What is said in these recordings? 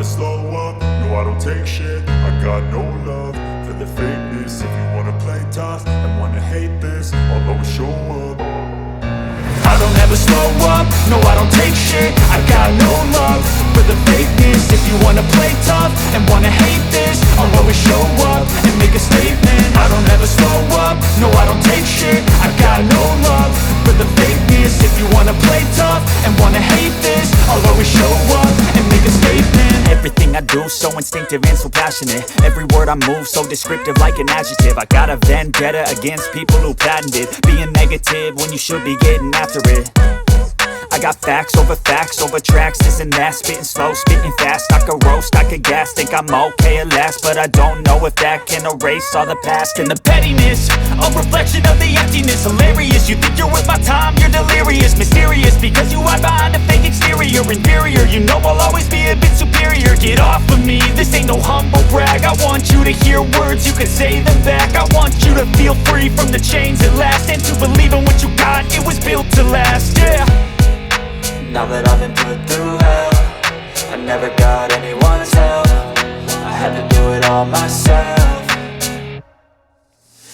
slow up, no I don't take shit. I got no love for the fakeness. If you wanna play tough and wanna hate this, I'll always show up. I don't ever slow up, no I don't take shit. I got no love for the fakeness. If you wanna play tough and wanna hate this, I'll always show up and make a statement. I don't ever slow up, no I don't take shit. I got no love for the fakeness. If you wanna play tough and wanna hate this, I'll always show up and make a statement. Everything I do so instinctive and so passionate. Every word I move so descriptive like an adjective. I got a vendetta against people who patented being negative when you should be getting after it. I got facts over tracks, this and that. Spitting slow, spitting fast, I could roast, I could gas. Think I'm okay at last, but I don't know if that can erase all the past. And the pettiness, a reflection of the emptiness. Hilarious, you think you're worth my time, you're delirious. Mysterious, because you hide behind a fake exterior. Inferior, you know I'll always be a bit superior. Get off of me, this ain't no humble brag. I want you to hear words, you can say them back. I want you to feel free from the chains at last, and to believe in what you got, it was built to last, yeah. Now that I've been put through hell, I never got anyone's help. I had to do it all myself.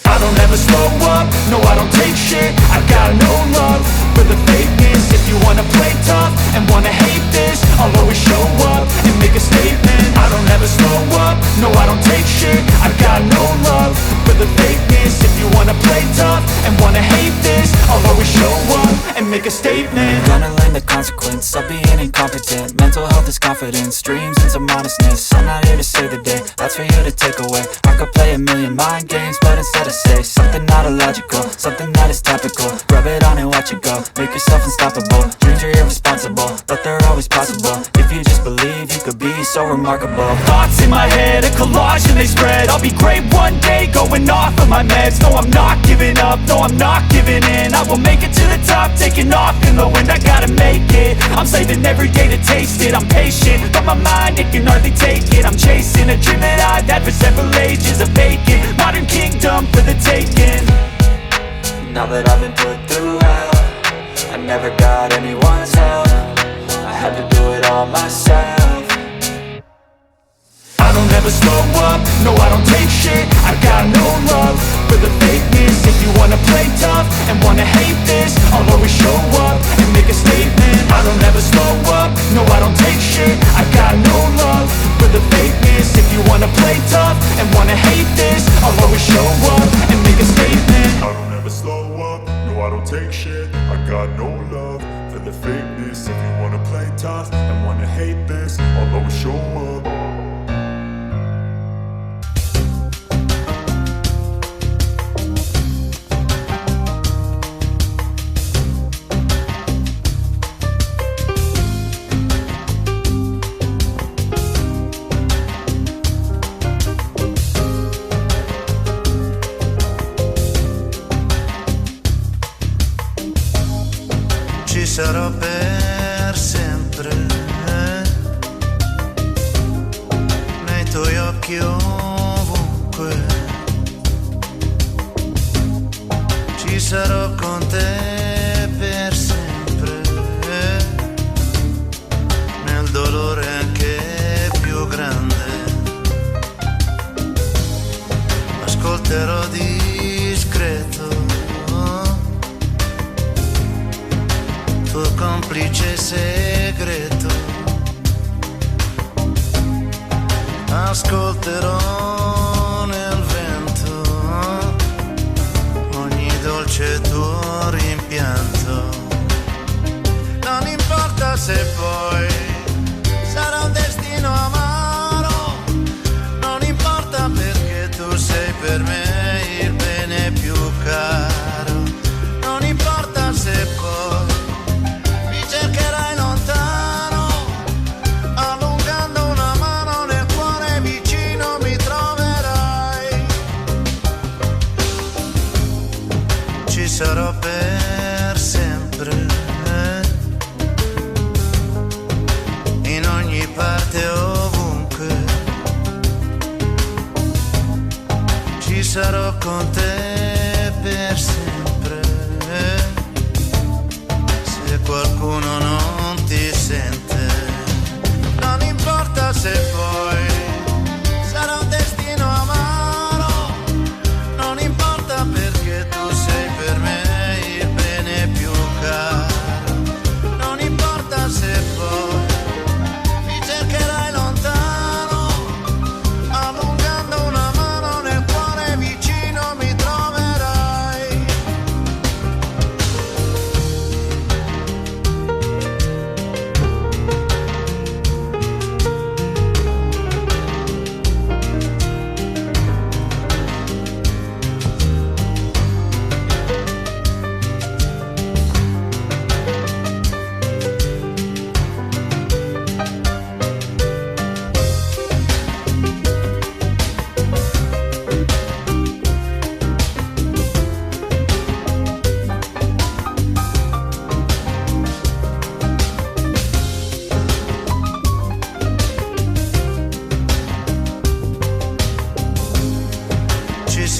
I don't ever slow up, no I don't take shit. I got no love for the fakeness. If you wanna play tough and wanna hate this, I'll always show up and make a statement. I don't ever slow up, no I don't take shit. I got no love for the fakeness. If you wanna play tough and wanna hate this, I'll always show up and make a statement. Gonna learn the consequence of being incompetent. Mental health is confidence, dreams and some honestness. I'm not here to save the day, that's for you to take away. I could play a million mind games, but instead I say something not illogical, something that is topical. Rub it on and watch it go, make yourself unstoppable. Dreams are irresponsible, but they're always possible. If you just believe, you could be so remarkable. Thoughts in my head, a collage and they spread. I'll be great one day, going off of my meds. No, I'm not giving up, no, I'm not giving in. I will make it to the top, taking off in the wind. I gotta make it, I'm saving every day to taste it. I'm patient, but my mind, it can hardly take it. I'm chasing a dream that I've had for several ages. A vacant, modern kingdom for the taking. Now that I've been put through hell, I never got anyone's help. I had to do it all myself. I don't ever slow up, no I don't take shit. I got no love for the fakeness. If you wanna play tough and wanna hate this, I'll always show up and make a statement. I don't ever slow up, no I don't take shit. I got no love for the fakeness. If you wanna play tough and wanna hate this, I'll always show up and make a statement. I don't ever slow up, no I don't take shit. I got no love for the fakeness. If you wanna play tough and wanna hate this, I'll always show up. Ci sarò per sempre, nei tuoi occhi ovunque. Ci sarò con te per sempre, nel dolore anche più grande. Ascolterò discreto tuo complice segreto. Ascolterò nel vento ogni dolce tuo rimpianto. Non importa se poi sarà un destino amaro, non importa perché tu sei per me il bene più caro. Non importa se poi cercherai lontano, allungando una mano nel cuore vicino mi troverai. Ci sarò per sempre, in ogni parte ovunque. Ci sarò con te per sempre. Se qualcuno non ti sente, non importa se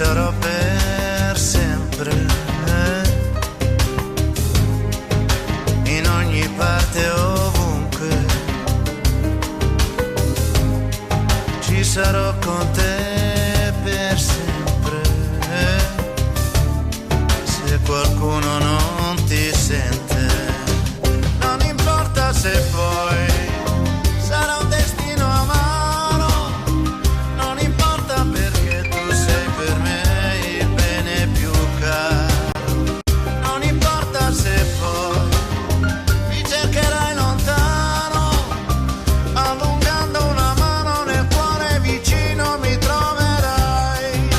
sarò per sempre, in ogni parte, ovunque, ci sarò con te per sempre, se qualcuno non ti sente, non importa se poi sarà un destino amaro, non importa perché tu sei per me il bene più caro, non importa se poi mi cercherai lontano, allungando una mano nel cuore vicino mi troverai.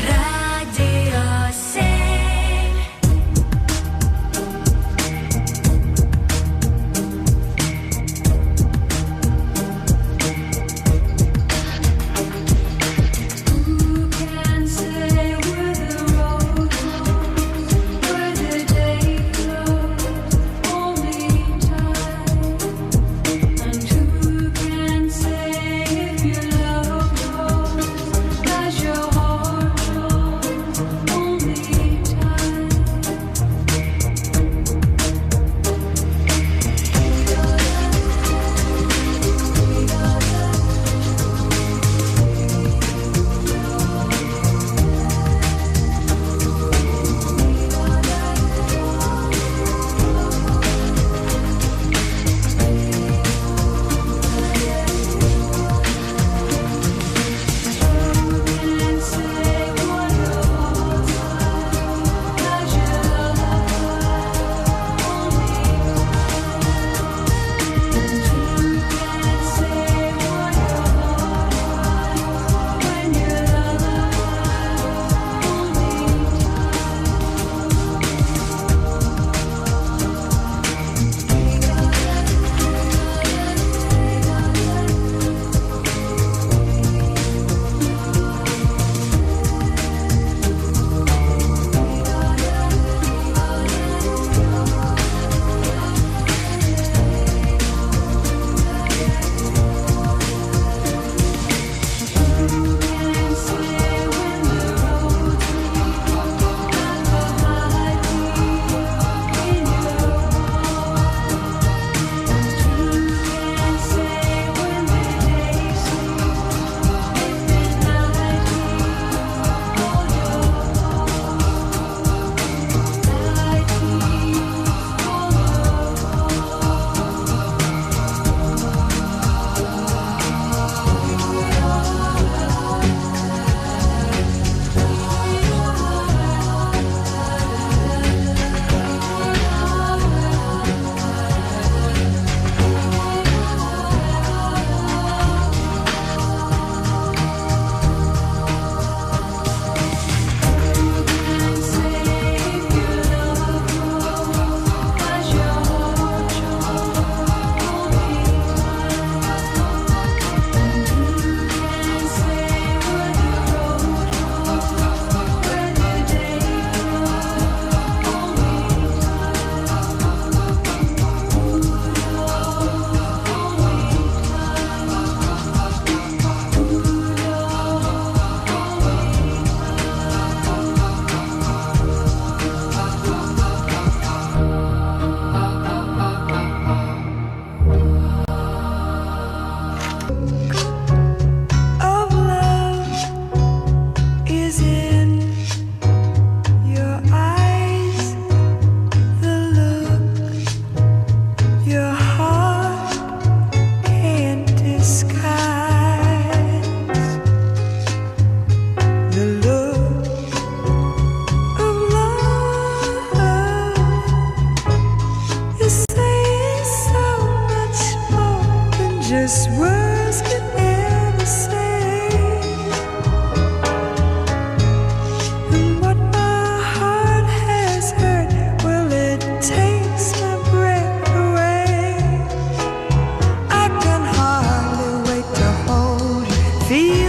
Radio 6. Who can say where the road goes, where the day flows, only time. And who can say if your love goes as your heart knows, only time. just words could never say. Feel